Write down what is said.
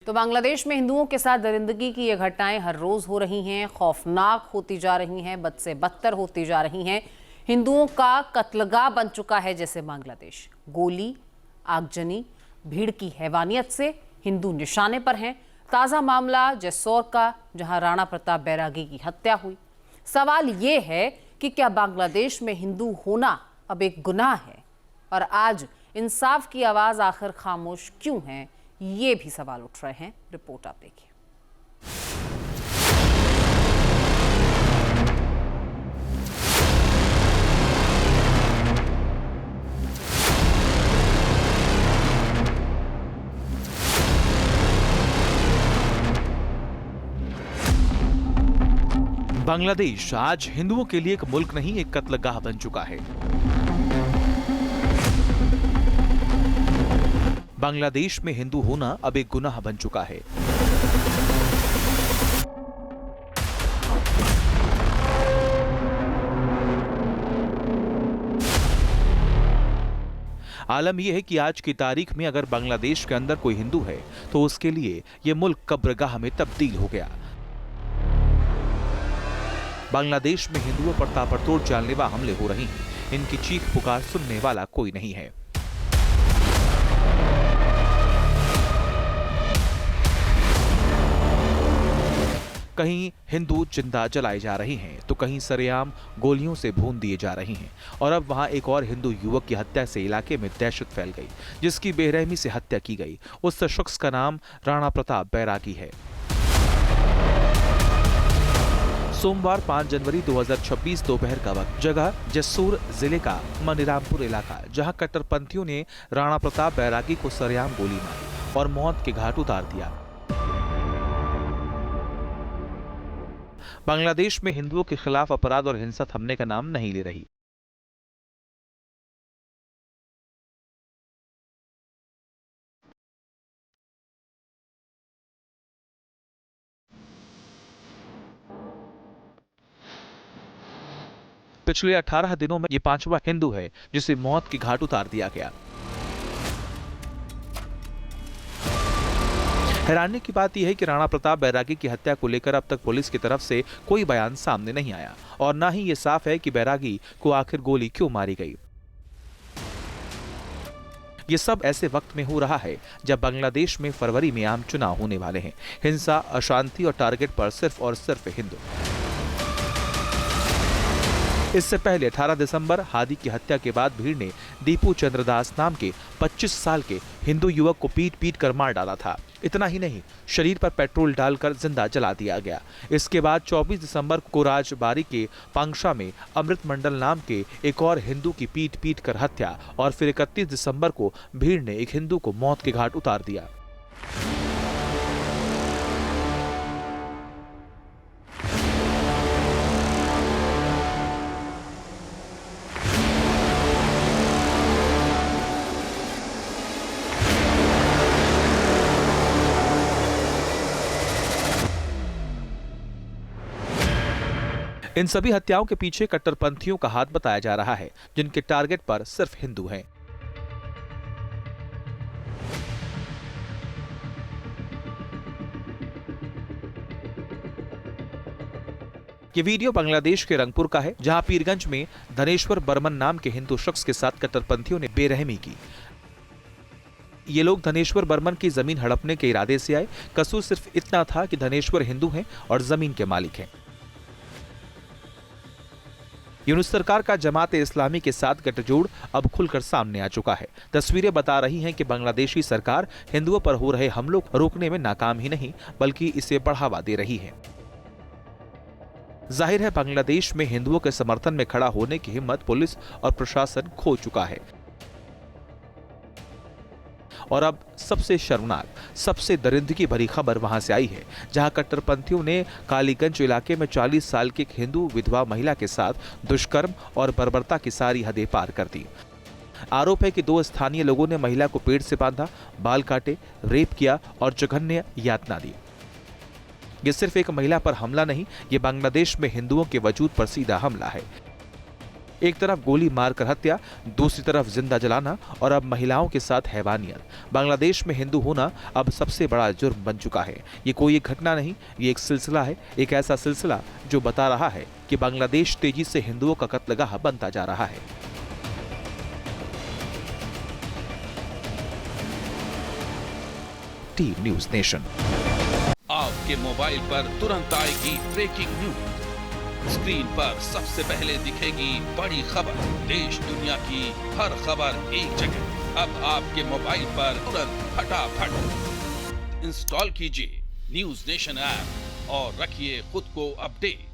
तो बांग्लादेश में हिंदुओं के साथ दरिंदगी की ये घटनाएं हर रोज हो रही हैं, खौफनाक होती जा रही हैं, बद से बदतर होती जा रही हैं। हिंदुओं का कत्लगाह बन चुका है जैसे बांग्लादेश। गोली, आगजनी, भीड़ की हैवानियत से हिंदू निशाने पर हैं। ताजा मामला जैसौर का, जहां राणा प्रताप बैरागी की हत्या हुई। सवाल ये है कि क्या बांग्लादेश में हिंदू होना अब एक गुनाह है, और आज इंसाफ की आवाज आखिर खामोश क्यों है, ये भी सवाल उठ रहे हैं। रिपोर्ट आप देखिए। बांग्लादेश आज हिंदुओं के लिए एक मुल्क नहीं, एक कत्लगाह बन चुका है। बांग्लादेश में हिंदू होना अब एक गुनाह बन चुका है। आलम यह है कि आज की तारीख में अगर बांग्लादेश के अंदर कोई हिंदू है तो उसके लिए यह मुल्क कब्रगाह में तब्दील हो गया। बांग्लादेश में हिंदुओं पर ताबड़तोड़ जानलेवा हमले हो रहे हैं। इनकी चीख पुकार सुनने वाला कोई नहीं है। कहीं हिंदू जिंदा जलाए जा रहे हैं तो कहीं सरेआम गोलियों से भून दिए जा रहे हैं। और अब वहां एक और हिंदू युवक की हत्या से इलाके में दहशत फैल गई, जिसकी बेरहमी से हत्या की गई। उस शख्स का नाम राणा प्रताप बैरागी है। सोमवार 5 जनवरी 2026 दोपहर का वक्त, जगह जैसौर जिले का मनिरामपुर इलाका, जहां कट्टरपंथियों ने राणा प्रताप बैरागी को सरेआम गोली मारी और मौत के घाट उतार दिया। बांग्लादेश में हिंदुओं के खिलाफ अपराध और हिंसा थमने का नाम नहीं ले रही। पिछले 18 दिनों में ये 5वां हिंदू है जिसे मौत के घाट उतार दिया गया। हैरानी की बात यह है कि राणा प्रताप बैरागी की हत्या को लेकर अब तक पुलिस की तरफ से कोई बयान सामने नहीं आया, और न ही ये साफ है कि बैरागी को आखिर गोली क्यों मारी गई। ये सब ऐसे वक्त में हो रहा है जब बांग्लादेश में फरवरी में आम चुनाव होने वाले हैं। हिंसा, अशांति और टारगेट पर सिर्फ और सिर्फ हिंदू। इससे पहले 18 दिसंबर हादी की हत्या के बाद भीड़ ने दीपू चंद्रदास नाम के 25 साल के हिंदू युवक को पीट पीट कर मार डाला था। इतना ही नहीं, शरीर पर पेट्रोल डालकर जिंदा जला दिया गया। इसके बाद 24 दिसंबर को राजबारी के पांगशा में अमृत मंडल नाम के एक और हिंदू की पीट पीट कर हत्या, और फिर 31 दिसंबर को भीड़ ने एक हिंदू को मौत के घाट उतार दिया। इन सभी हत्याओं के पीछे कट्टरपंथियों का हाथ बताया जा रहा है, जिनके टारगेट पर सिर्फ हिंदू हैं। ये वीडियो बांग्लादेश के रंगपुर का है, जहां पीरगंज में धनेश्वर बर्मन नाम के हिंदू शख्स के साथ कट्टरपंथियों ने बेरहमी की। ये लोग धनेश्वर बर्मन की जमीन हड़पने के इरादे से आए। कसूर सिर्फ इतना था कि धनेश्वर हिंदू हैं और जमीन के मालिक हैं। यूनुस सरकार का जमाते इस्लामी के साथ गठजोड़ अब खुलकर सामने आ चुका है। तस्वीरें बता रही हैं कि बांग्लादेशी सरकार हिंदुओं पर हो रहे हमलों को रोकने में नाकाम ही नहीं, बल्कि इसे बढ़ावा दे रही है। जाहिर है, बांग्लादेश में हिंदुओं के समर्थन में खड़ा होने की हिम्मत पुलिस और प्रशासन खो चुका है। और अब सबसे शर्मनाक, सबसे दरिंदगी भरी खबर वहां से आई है, जहां कट्टरपंथियों ने कालीगंज इलाके में 40 साल की एक हिंदू विधवा महिला के साथ दुष्कर्म और बर्बरता की सारी हदें पार कर दी। आरोप है कि 2 स्थानीय लोगों ने महिला को पेड़ से बांधा, बाल काटे, रेप किया और जघन्य यातना दी। ये सिर्फ एक महिला पर हमला नहीं, ये बांग्लादेश में हिंदुओं के वजूद पर सीधा हमला है। एक तरफ गोली मारकर हत्या, दूसरी तरफ जिंदा जलाना और अब महिलाओं के साथ हैवानियत। बांग्लादेश में हिंदू होना अब सबसे बड़ा जुर्म बन चुका है। ये कोई एक घटना नहीं, ये एक सिलसिला है, एक ऐसा सिलसिला जो बता रहा है कि बांग्लादेश तेजी से हिंदुओं का कत्लगाह बनता जा रहा है। Team news nation. आपके मोबाइल पर तुरंत आएगी ब्रेकिंग न्यूज। स्क्रीन पर सबसे पहले दिखेगी बड़ी खबर। देश दुनिया की हर खबर एक जगह। अब आपके मोबाइल पर तुरंत फटाफट इंस्टॉल कीजिए न्यूज़ नेशन ऐप और रखिए खुद को अपडेट।